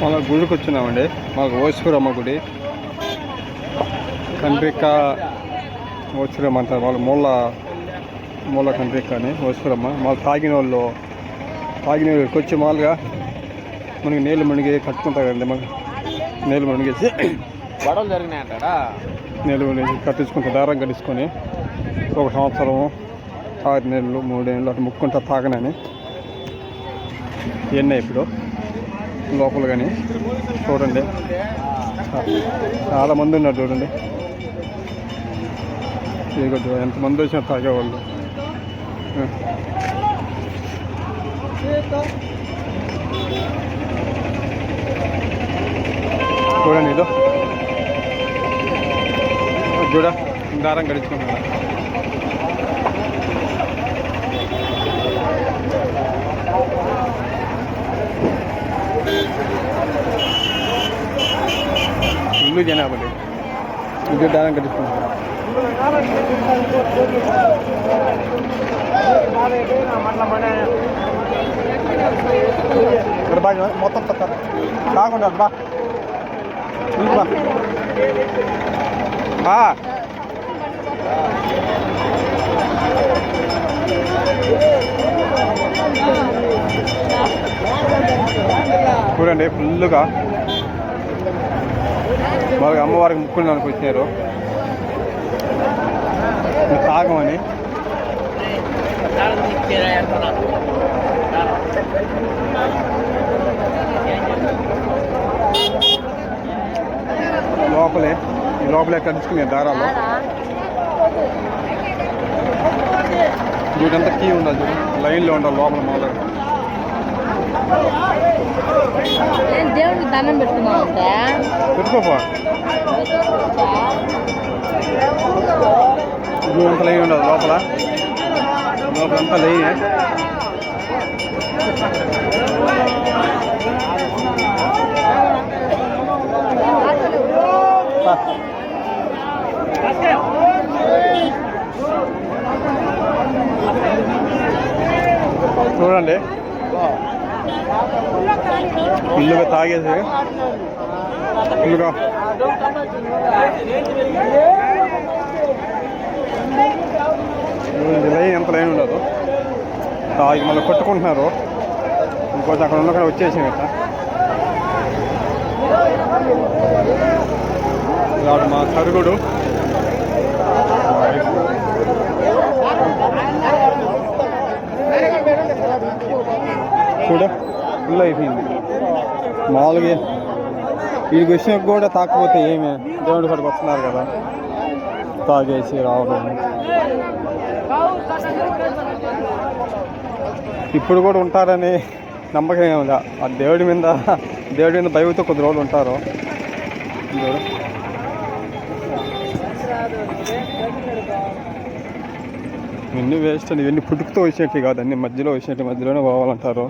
మన గుడికి వచ్చినామండి. మాకు ఓశ్వరమ్మ గుడి, కండ్రిక ఓశ్వరమ్మ అంటారు. వాళ్ళు మూల కండ్రిక అని ఓశ్వరమ్మ. వాళ్ళు తాగిన వాళ్ళకి వచ్చి మామూలుగా మనకి నీళ్ళు మునిగి కట్టుకుంటారు కదండి. మనకి నీళ్ళు మునిగేసి గొడవలు జరిగినాయంటాడా, నీళ్ళు మునిగి కట్టించుకుంటారు. దారం కట్టించుకొని 1 సంవత్సరం 6 నెలలు 3 నెలలు అటు ముక్కుంటా తాగనని ఇవన్నీ ఇప్పుడు లోపల కానీ చూడండి చాలా మంది ఉన్నారు. చూడండి ఇదిగో ఎంతమంది వచ్చినా తాగేవాళ్ళు. చూడండి ఇదో దారం గడుచుకున్నాడు. ఇల్లు జనాభా ఇది దారం కట్టించుకుంటారు. ఇక్కడ బాగా మొత్తం కాకుండా బా చూడండి ఫుల్గా బాగా అమ్మవారికి ముక్కులు వచ్చినారు తాగమని. లోపలే కలుసుకునే దారాలు. వీటంతా కీ ఉండాలి, లైన్లో ఉండాలి లోపల. మామూలుగా దేవుడికి దండం పెట్టుకున్నామంటే పెట్టుకోపా. అంత లైన్ ఉండదు లోపలంతా లైనే. చూడండి ఫుల్గా తాగేసి ఫుల్గా లైన్ ఎంత లైన్ ఉండదు. తాగి మళ్ళీ కొట్టుకుంటున్నారు. ఇంకోటి అక్కడ ఉన్న వచ్చేసాం కదా. మా సరుగుడు కూడా ఫుల్ అయిపోయింది. మామూలుగా వీడికి విషయం కూడా తాకపోతే ఏమి దేవుడి కాడికి వస్తున్నారు కదా, తాగేసి రావడం. ఇప్పుడు కూడా ఉంటారని నమ్మకం ఏమి. ఆ దేవుడి మీద భయంతో కొద్ది రోజులు ఉంటారు. ఇవన్నీ వేస్ట్ అని, ఇవన్నీ పుట్టుకుతో వచ్చినట్టు కాదు, అన్ని మధ్యలోనే పోవాలంటారు.